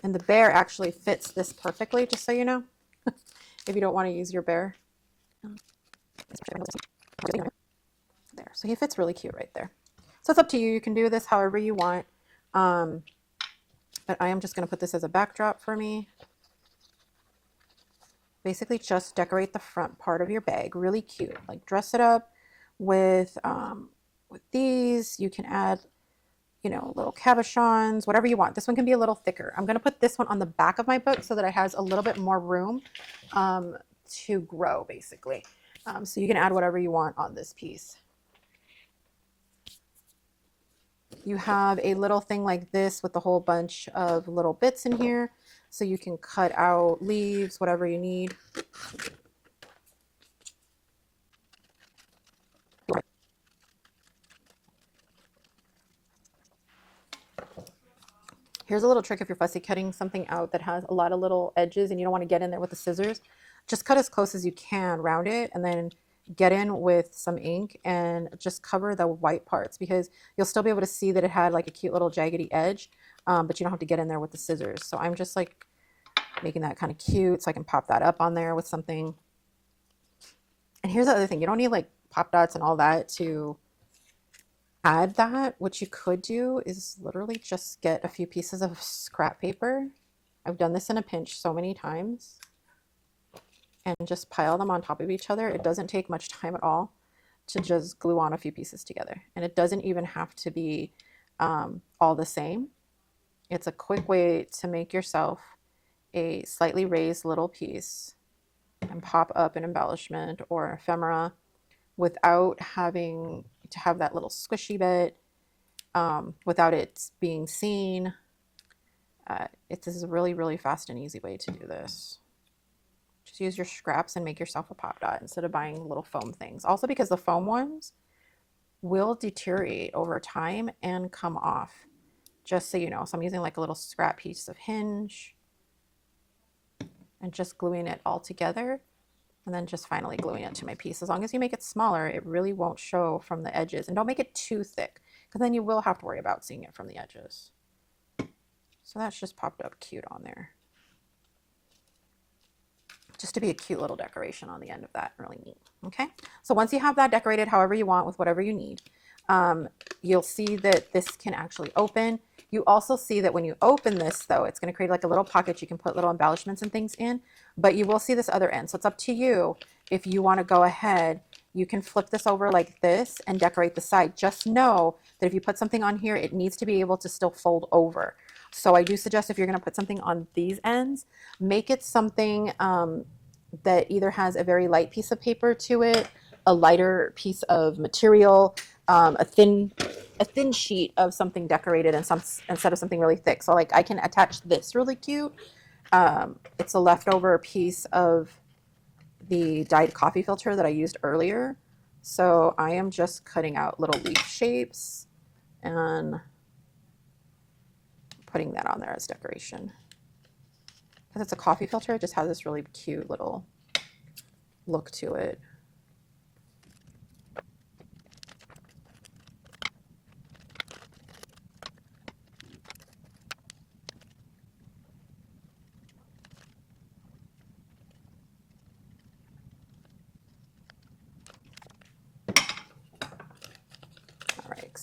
S1: And the bear actually fits this perfectly, just so you know, if you don't want to use your bear. There, so he fits really cute right there. So it's up to you. You can do this however you want. But I am just going to put this as a backdrop for me. Basically just decorate the front part of your bag. Really cute. Like dress it up with these. You can add, you know, little cabochons, whatever you want. This one can be a little thicker. I'm going to put this one on the back of my book so that it has a little bit more room to grow, basically. So you can add whatever you want on this piece. You have a little thing like this with a whole bunch of little bits in here, so you can cut out leaves, whatever you need. Here's a little trick if you're fussy cutting something out that has a lot of little edges and you don't want to get in there with the scissors. Just cut as close as you can around it and then get in with some ink and just cover the white parts because you'll still be able to see that it had like a cute little jaggedy edge, but you don't have to get in there with the scissors. So I'm just like making that kind of cute so I can pop that up on there with something. And here's the other thing. You don't need like pop dots and all that to add that. What you could do is literally just get a few pieces of scrap paper. I've done this in a pinch so many times. And just pile them on top of each other. It doesn't take much time at all to just glue on a few pieces together. And it doesn't even have to be all the same. It's a quick way to make yourself a slightly raised little piece and pop up an embellishment or ephemera without having to have that little squishy bit, without it being seen. This is a really, really fast and easy way to do this. Just use your scraps and make yourself a pop dot instead of buying little foam things. Also because the foam ones will deteriorate over time and come off, just so you know. So I'm using like a little scrap piece of hinge and just gluing it all together and then just finally gluing it to my piece. As long as you make it smaller, it really won't show from the edges. And don't make it too thick because then you will have to worry about seeing it from the edges. So that's just popped up cute on there. Just to be a cute little decoration on the end of that. Really neat. Okay, so once you have that decorated however you want with whatever you need, you'll see that this can actually open. You also see that when you open this, though, it's going to create like a little pocket you can put little embellishments and things in, but you will see this other end. So it's up to you if you want to go ahead. You can flip this over like this and decorate the side. Just know that if you put something on here, it needs to be able to still fold over. So I do suggest if you're going to put something on these ends, make it something that either has a very light piece of paper to it, a lighter piece of material, a thin sheet of something decorated, and instead of something really thick. So like I can attach this really cute. It's a leftover piece of the dyed coffee filter that I used earlier. So I am just cutting out little leaf shapes and putting that on there as decoration. Because it's a coffee filter, it just has this really cute little look to it.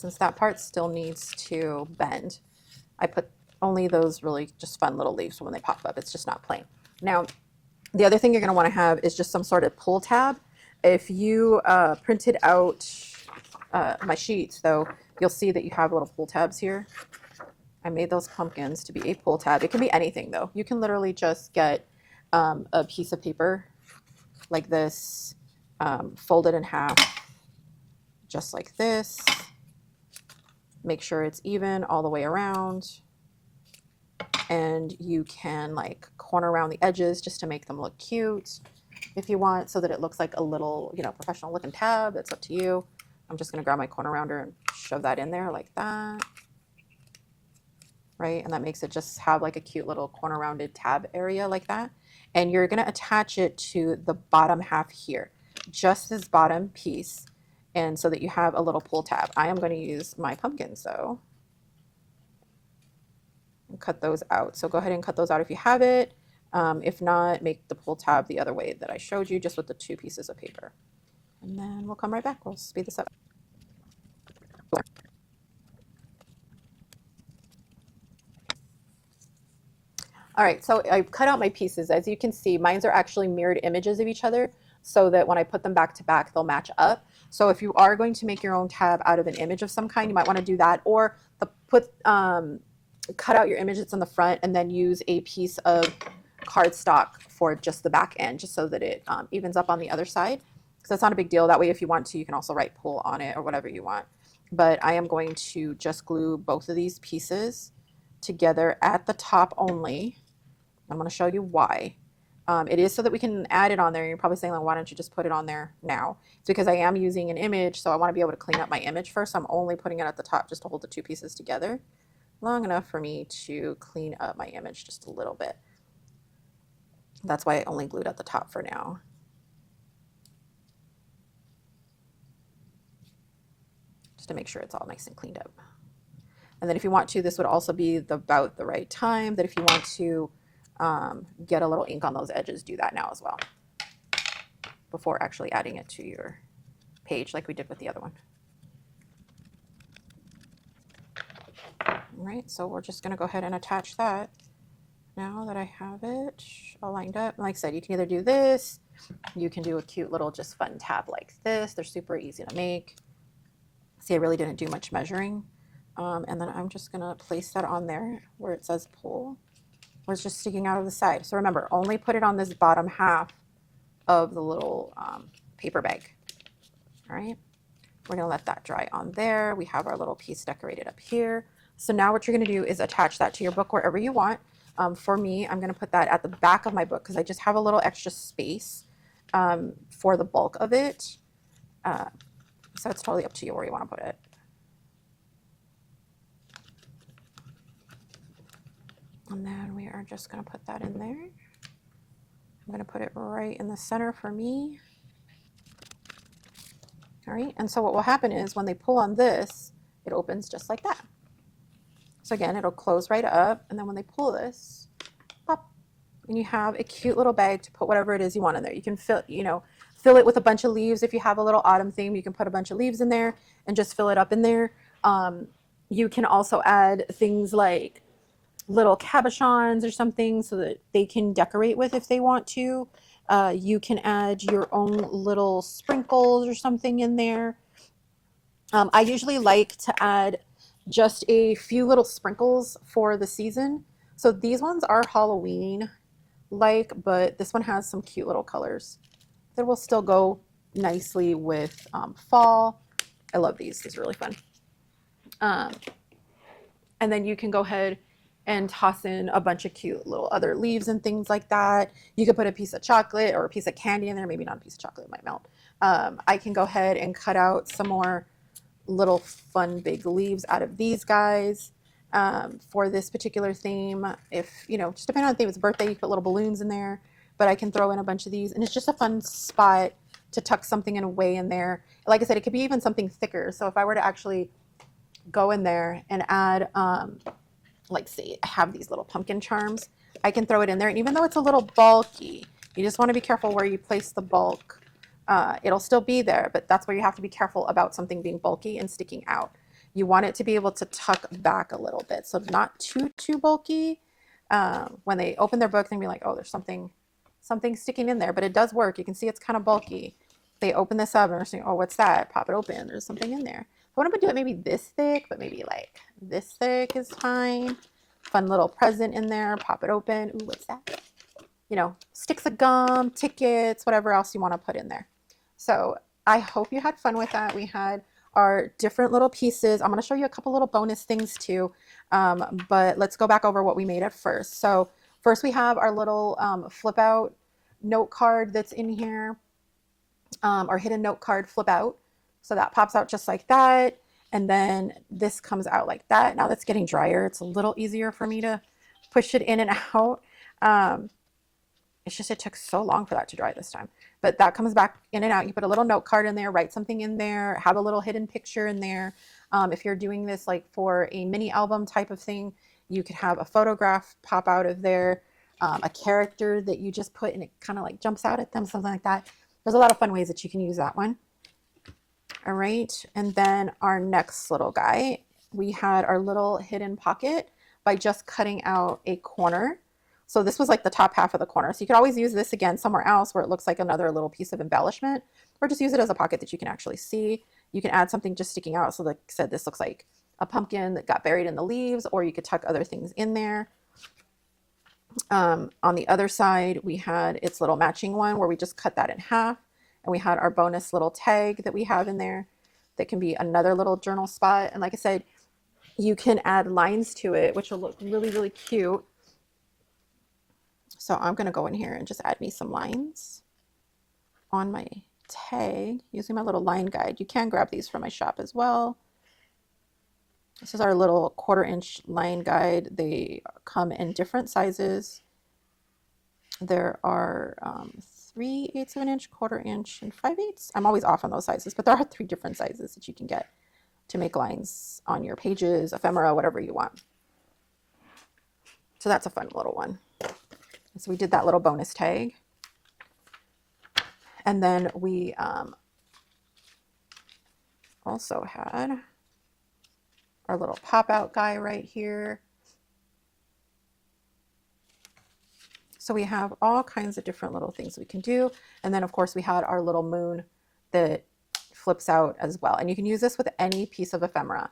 S1: since that part still needs to bend, I put only those really just fun little leaves when they pop up. It's just not plain. Now, the other thing you're going to want to have is just some sort of pull tab. If you printed out my sheets, though, you'll see that you have little pull tabs here. I made those pumpkins to be a pull tab. It can be anything, though. You can literally just get a piece of paper like this, fold it in half, just like this. Make sure it's even all the way around. And you can like corner around the edges just to make them look cute if you want, so that it looks like a little, you know, professional looking tab. It's up to you. I'm just going to grab my corner rounder and shove that in there like that. Right? And that makes it just have like a cute little corner rounded tab area like that. And you're going to attach it to the bottom half here, just this bottom piece. And so that you have a little pull tab. I am going to use my pumpkins though. And cut those out. So go ahead and cut those out if you have it. If not, make the pull tab the other way that I showed you, just with the 2 pieces of paper. And then we'll come right back. We'll speed this up. All right, so I've cut out my pieces. As you can see, mine are actually mirrored images of each other so that when I put them back to back, they'll match up. So if you are going to make your own tab out of an image of some kind, you might want to do that, or cut out your image that's on the front and then use a piece of cardstock for just the back end, just so that it evens up on the other side. Because that's not a big deal. That way, if you want to, you can also write pull on it or whatever you want. But I am going to just glue both of these pieces together at the top only. I'm going to show you why. It is so that we can add it on there. You're probably saying, like, why don't you just put it on there now? It's because I am using an image, so I want to be able to clean up my image first. So I'm only putting it at the top just to hold the 2 pieces together long enough for me to clean up my image just a little bit. That's why I only glued at the top for now. Just to make sure it's all nice and cleaned up. And then if you want to, this would also be about the right time that if you want to get a little ink on those edges, do that now as well, before actually adding it to your page like we did with the other one. All right, so we're just going to go ahead and attach that now that I have it all lined up. Like I said, you can either do this, you can do a cute little just fun tab like this. They're super easy to make. See, I really didn't do much measuring. And then I'm just going to place that on there where it says pull, where it's just sticking out of the side. So remember, only put it on this bottom half of the little paper bag. All right, we're going to let that dry on there. We have our little piece decorated up here. So now what you're going to do is attach that to your book wherever you want. For me, I'm going to put that at the back of my book because I just have a little extra space for the bulk of it. So it's totally up to you where you want to put it. And then we are just going to put that in there. I'm going to put it right in the center for me. All right, and so what will happen is when they pull on this, it opens just like that. So again, it'll close right up, and then when they pull this, pop, and you have a cute little bag to put whatever it is you want in there. You can fill it with a bunch of leaves. If you have a little autumn theme, you can put a bunch of leaves in there and just fill it up in there. You can also add things like little cabochons or something so that they can decorate with if they want to. You can add your own little sprinkles or something in there. I usually like to add just a few little sprinkles for the season. So these ones are Halloween-like, but this one has some cute little colors that will still go nicely with fall. I love these. These are really fun. And then you can go ahead and toss in a bunch of cute little other leaves and things like that. You could put a piece of chocolate or a piece of candy in there. Maybe not a piece of chocolate, it might melt. I can go ahead and cut out some more little fun big leaves out of these guys for this particular theme. If, just depending on the theme, it's birthday, you can put little balloons in there, but I can throw in a bunch of these, and it's just a fun spot to tuck something in away in there. Like I said, it could be even something thicker. So if I were to actually go in there and add, like say I have these little pumpkin charms, I can throw it in there. And even though it's a little bulky, you just want to be careful where you place the bulk. It'll still be there, but that's where you have to be careful about something being bulky and sticking out. you want it to be able to tuck back a little bit. So not too bulky. When they open their book, they'll be like, oh, there's something sticking in there, but it does work. You can see it's kind of bulky. They open this up and they're saying, oh, what's that? Pop it open. There's something in there. I want to do it maybe this thick, but maybe like this thick is fine. Fun little present in there. Pop it open. Ooh, what's that? You know, sticks of gum, tickets, whatever else you want to put in there. So I hope you had fun with that. We had our different little pieces. I'm going to show you a couple little bonus things too. But let's go back over what we made at first. So first we have our little flip out note card that's in here. Our hidden note card flip out. So that pops out just like that. And then this comes out like that. Now that's getting drier. It's a little easier for me to push it in and out. It's just, it took so long for that to dry this time. But that comes back in and out. You put a little note card in there, write something in there, have a little hidden picture in there. If you're doing this like for a mini album type of thing, you could have a photograph pop out of there, a character that you just put and it kind of like jumps out at them, something like that. There's a lot of fun ways that you can use that one. All right, and then our next little guy, we had our little hidden pocket by just cutting out a corner. So this was like the top half of the corner. So you could always use this again somewhere else where it looks like another little piece of embellishment, or just use it as a pocket that you can actually see. You can add something just sticking out. So like I said, this looks like a pumpkin that got buried in the leaves, or you could tuck other things in there. On the other side, we had its little matching one where we just cut that in half. And we had our bonus little tag that we have in there that can be another little journal spot. And like I said, you can add lines to it, which will look really, really cute. So I'm going to go in here and just add me some lines on my tag using my little line guide. You can grab these from my shop as well. This is our little 1/4 inch line guide. They come in different sizes. There are 3/8 of an inch, 1/4 inch, and 5/8. I'm always off on those sizes, but there are 3 different sizes that you can get to make lines on your pages, ephemera, whatever you want. So that's a fun little one. So we did that little bonus tag. And then we also had our little pop-out guy right here. So we have all kinds of different little things we can do. And then of course we had our little moon that flips out as well. And you can use this with any piece of ephemera.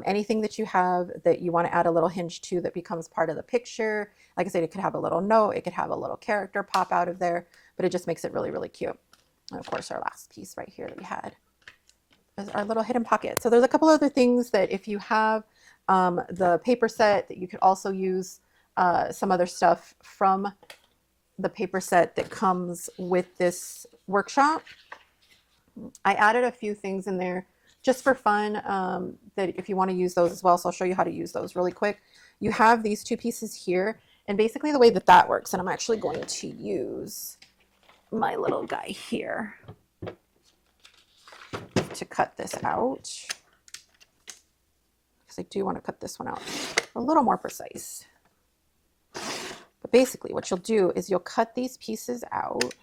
S1: Anything that you have that you want to add a little hinge to that becomes part of the picture. Like I said, it could have a little note, it could have a little character pop out of there, but it just makes it really, really cute. And of course, our last piece right here that we had is our little hidden pocket. So there's a couple other things that if you have the paper set, that you could also use some other stuff from the paper set that comes with this workshop. I added a few things in there just for fun, that if you want to use those as well. So I'll show you how to use those really quick. You have these 2 pieces here, and basically the way that that works, and I'm actually going to use my little guy here to cut this out, because I do want to cut this one out a little more precise. But basically what you'll do is you'll cut these pieces out.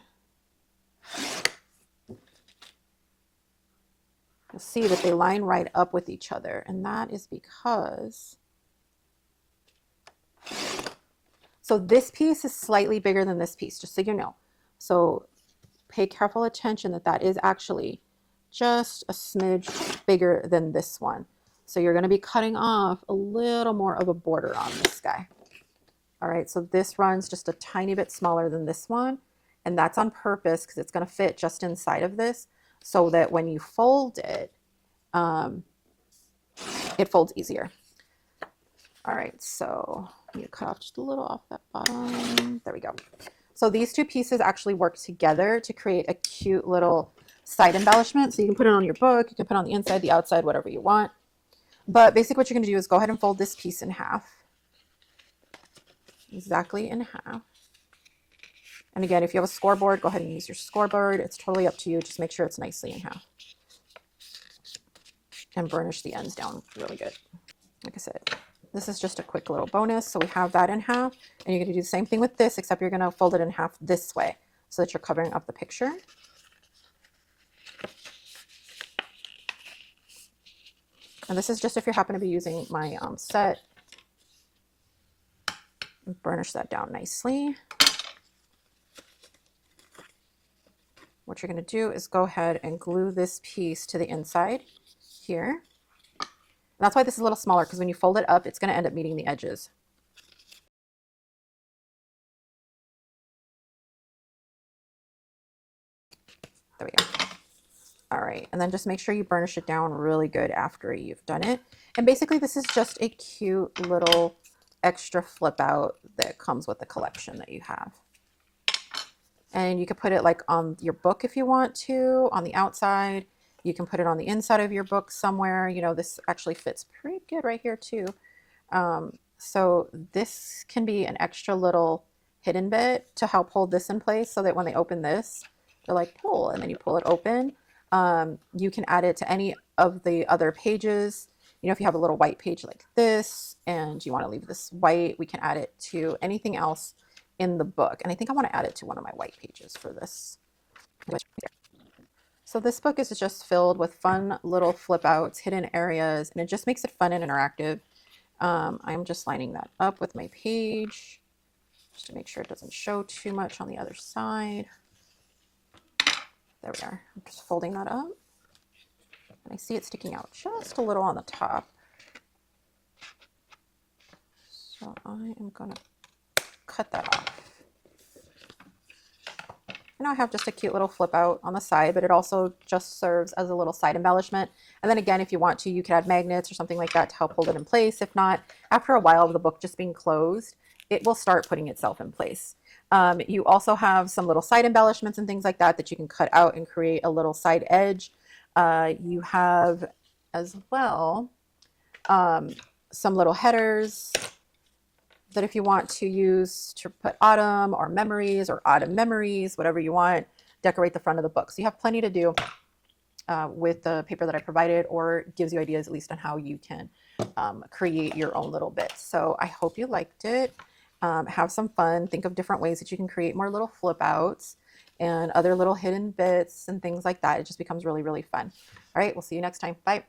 S1: You'll see that they line right up with each other, and that is because, so this piece is slightly bigger than this piece, just so you know. So pay careful attention that that is actually just a smidge bigger than this one. So you're going to be cutting off a little more of a border on this guy. All right, so this runs just a tiny bit smaller than this one, and that's on purpose because it's going to fit just inside of this, so that when you fold it, it folds easier. All right, so I'm going to cut off just a little off that bottom. There we go. So these 2 pieces actually work together to create a cute little side embellishment. So you can put it on your book, you can put it on the inside, the outside, whatever you want. But basically what you're going to do is go ahead and fold this piece in half. Exactly in half. And again, if you have a scoreboard, go ahead and use your scoreboard. It's totally up to you. Just make sure it's nicely in half. And burnish the ends down really good. Like I said, this is just a quick little bonus. So we have that in half. And you're going to do the same thing with this, except you're going to fold it in half this way so that you're covering up the picture. And this is just if you happen to be using my set. Burnish that down nicely. What you're going to do is go ahead and glue this piece to the inside here. And that's why this is a little smaller, because when you fold it up, it's going to end up meeting the edges. There we go. All right, and then just make sure you burnish it down really good after you've done it. And basically this is just a cute little extra flip out that comes with the collection that you have. And you could put it like on your book if you want to, on the outside. You can put it on the inside of your book somewhere. You know, this actually fits pretty good right here too. So this can be an extra little hidden bit to help hold this in place, so that when they open this, they're like, pull, and then you pull it open. You can add it to any of the other pages. You know, if you have a little white page like this and you want to leave this white, we can add it to anything else in the book. And I think I want to add it to one of my white pages for this. So this book is just filled with fun little flip outs, hidden areas, and it just makes it fun and interactive. I'm just lining that up with my page just to make sure it doesn't show too much on the other side. There we are. I'm just folding that up. And I see it sticking out just a little on the top. So I am going to cut that off. And now I have just a cute little flip out on the side, but it also just serves as a little side embellishment. And then again, if you want to, you could add magnets or something like that to help hold it in place. If not, after a while of the book just being closed, it will start putting itself in place. You also have some little side embellishments and things like that that you can cut out and create a little side edge. You have as well some little headers that if you want to use to put autumn or memories or autumn memories, whatever you want, decorate the front of the book. So you have plenty to do with the paper that I provided, or gives you ideas at least on how you can create your own little bits. So I hope you liked it. Have some fun. Think of different ways that you can create more little flip outs and other little hidden bits and things like that. It just becomes really, really fun. All right, we'll see you next time. Bye.